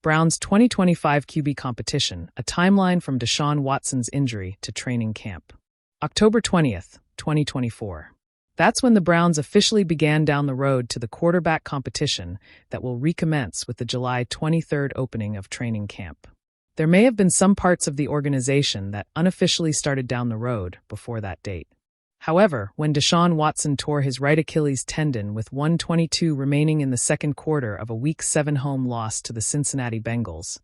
Browns' 2025 QB competition, a timeline from Deshaun Watson's injury to training camp. October 20th, 2024. That's when the Browns officially began down the road to the quarterback competition that will recommence with the July 23rd opening of training camp. There may have been some parts of the organization that unofficially started down the road before that date. However, when Deshaun Watson tore his right Achilles tendon with 1:22 remaining in the second quarter of a Week 7 home loss to the Cincinnati Bengals,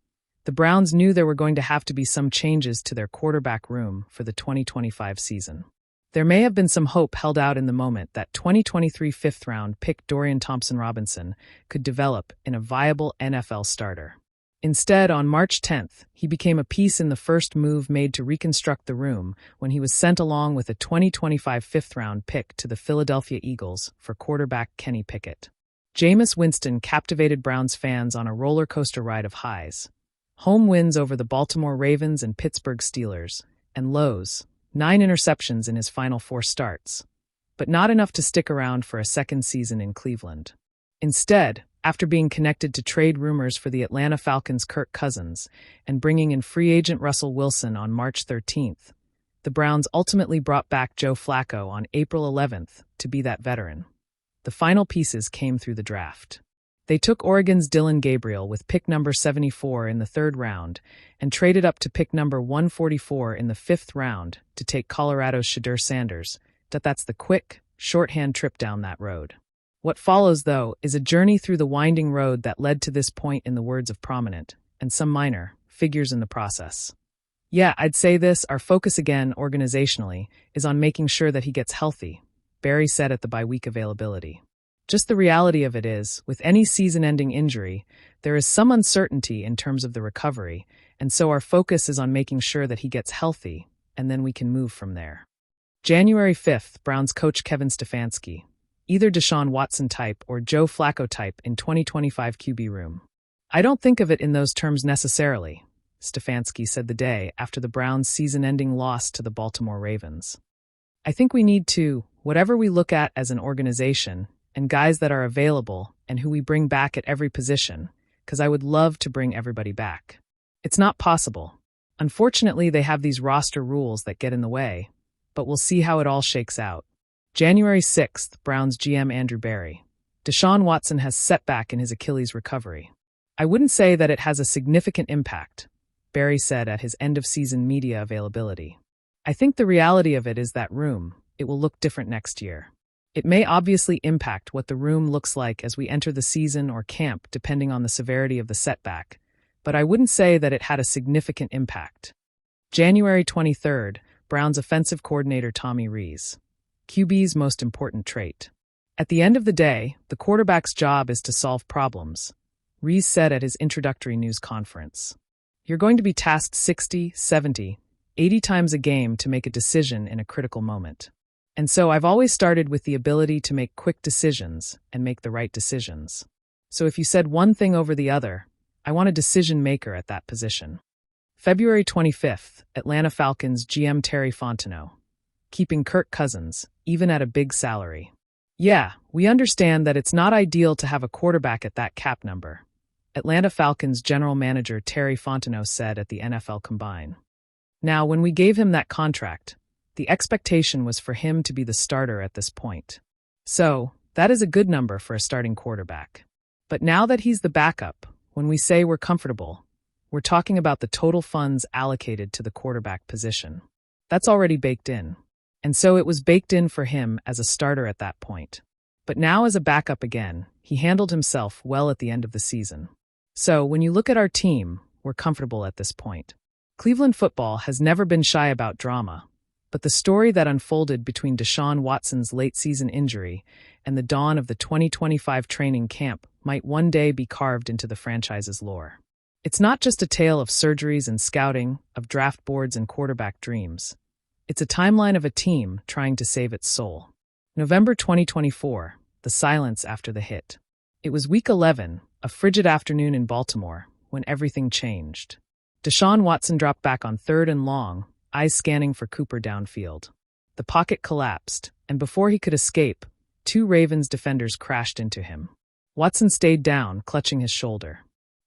the Browns knew there were going to have to be some changes to their quarterback room for the 2025 season. There may have been some hope held out in the moment that 2023 fifth-round pick Dorian Thompson-Robinson could develop in a viable NFL starter. Instead, on March 10th, he became a piece in the first move made to reconstruct the room when he was sent along with a 2025 fifth-round pick to the Philadelphia Eagles for quarterback Kenny Pickett. Jameis Winston captivated Browns fans on a roller coaster ride of highs. Home wins over the Baltimore Ravens and Pittsburgh Steelers, and lows, 9 interceptions in his final 4 starts, but not enough to stick around for a second season in Cleveland. Instead, after being connected to trade rumors for the Atlanta Falcons' Kirk Cousins and bringing in free agent Russell Wilson on March 13th, the Browns ultimately brought back Joe Flacco on April 11th to be that veteran. The final pieces came through the draft. They took Oregon's Dillon Gabriel with pick number 74 in the 3rd round and traded up to pick number 144 in the 5th round to take Colorado's Shedeur Sanders. That's the quick, shorthand trip down that road. What follows, though, is a journey through the winding road that led to this point in the words of prominent, and some minor, figures in the process. Yeah, I'd say this, our focus again, organizationally, is on making sure that he gets healthy, Barry said at the bye-week availability. Just the reality of it is, with any season-ending injury, there is some uncertainty in terms of the recovery, and so our focus is on making sure that he gets healthy, and then we can move from there. January 5th, Browns coach Kevin Stefanski. Either Deshaun Watson type or Joe Flacco type in 2025 QB room. I don't think of it in those terms necessarily, Stefanski said the day after the Browns' season-ending loss to the Baltimore Ravens. I think we need to, whatever we look at as an organization, and guys that are available and who we bring back at every position, because I would love to bring everybody back. It's not possible. Unfortunately, they have these roster rules that get in the way, but we'll see how it all shakes out. January 6th, Browns GM Andrew Barry. Deshaun Watson has setback in his Achilles recovery. I wouldn't say that it has a significant impact, Barry said at his end-of-season media availability. I think the reality of it is that it will look different next year. It may obviously impact what the room looks like as we enter the season or camp depending on the severity of the setback, but I wouldn't say that it had a significant impact. January 23rd, Browns offensive coordinator Tommy Rees. QB's most important trait. At the end of the day, the quarterback's job is to solve problems, Rees said at his introductory news conference. You're going to be tasked 60, 70, 80 times a game to make a decision in a critical moment. And so I've always started with the ability to make quick decisions and make the right decisions. So if you said one thing over the other, I want a decision maker at that position. February 25th, Atlanta Falcons GM Terry Fontenot. Keeping Kirk Cousins, even at a big salary. Yeah, we understand that it's not ideal to have a quarterback at that cap number, Atlanta Falcons general manager Terry Fontenot said at the NFL Combine. Now, when we gave him that contract, the expectation was for him to be the starter at this point. So, that is a good number for a starting quarterback. But now that he's the backup, when we say we're comfortable, we're talking about the total funds allocated to the quarterback position. That's already baked in. And so it was baked in for him as a starter at that point. But now as a backup again, he handled himself well at the end of the season. So when you look at our team, we're comfortable at this point. Cleveland football has never been shy about drama, but the story that unfolded between Deshaun Watson's late-season injury and the dawn of the 2025 training camp might one day be carved into the franchise's lore. It's not just a tale of surgeries and scouting, of draft boards and quarterback dreams. It's a timeline of a team trying to save its soul. November 2024, the silence after the hit. It was Week 11, a frigid afternoon in Baltimore, when everything changed. Deshaun Watson dropped back on 3rd and long, eyes scanning for Cooper downfield. The pocket collapsed, and before he could escape, 2 Ravens defenders crashed into him. Watson stayed down, clutching his shoulder.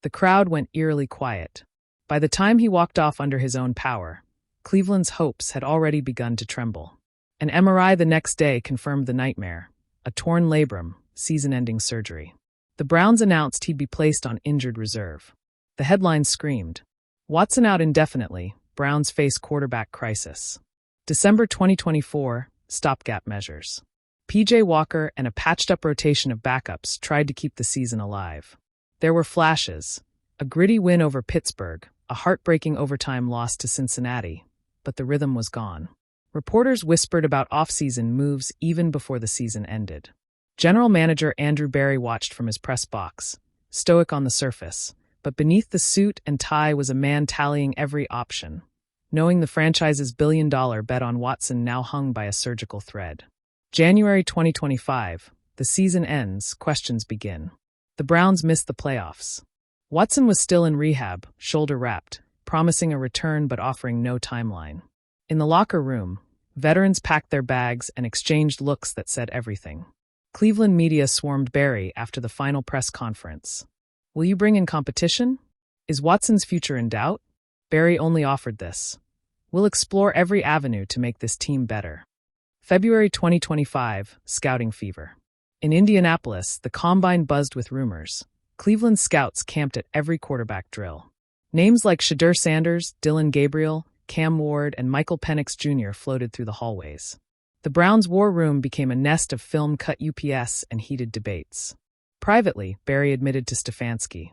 The crowd went eerily quiet. By the time he walked off under his own power, Cleveland's hopes had already begun to tremble. An MRI the next day confirmed the nightmare, a torn labrum, season-ending surgery. The Browns announced he'd be placed on injured reserve. The headlines screamed, "Watson out indefinitely, Browns face quarterback crisis." December 2024, stopgap measures. P.J. Walker and a patched-up rotation of backups tried to keep the season alive. There were flashes, a gritty win over Pittsburgh, a heartbreaking overtime loss to Cincinnati, but the rhythm was gone. Reporters whispered about off-season moves even before the season ended. General Manager Andrew Berry watched from his press box, stoic on the surface, but beneath the suit and tie was a man tallying every option, knowing the franchise's billion-dollar bet on Watson now hung by a surgical thread. January 2025, the season ends, questions begin. The Browns missed the playoffs. Watson was still in rehab, shoulder-wrapped, promising a return but offering no timeline. In the locker room, veterans packed their bags and exchanged looks that said everything. Cleveland media swarmed Berry after the final press conference. "Will you bring in competition? Is Watson's future in doubt?" Berry only offered this. "We'll explore every avenue to make this team better." February 2025, scouting fever. In Indianapolis, the combine buzzed with rumors. Cleveland scouts camped at every quarterback drill. Names like Shedeur Sanders, Dylan Gabriel, Cam Ward, and Michael Penix Jr. floated through the hallways. The Browns' war room became a nest of film-cut UPS and heated debates. Privately, Berry admitted to Stefanski,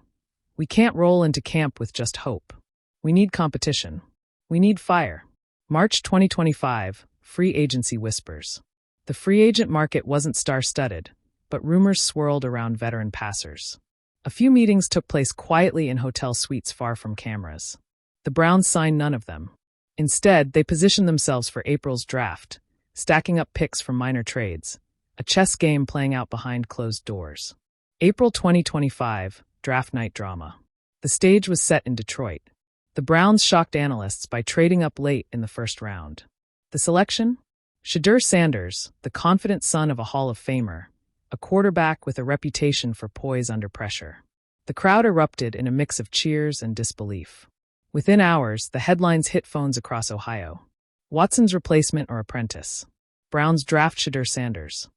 "We can't roll into camp with just hope. We need competition. We need fire." March 2025, free agency whispers. The free agent market wasn't star-studded, but rumors swirled around veteran passers. A few meetings took place quietly in hotel suites far from cameras. The Browns signed none of them. Instead, they positioned themselves for April's draft, stacking up picks from minor trades, a chess game playing out behind closed doors. April 2025, draft night drama. The stage was set in Detroit. The Browns shocked analysts by trading up late in the first round. The selection? Shedeur Sanders, the confident son of a Hall of Famer, a quarterback with a reputation for poise under pressure. The crowd erupted in a mix of cheers and disbelief. Within hours, the headlines hit phones across Ohio. Watson's replacement or apprentice. Browns draft Shedeur Sanders.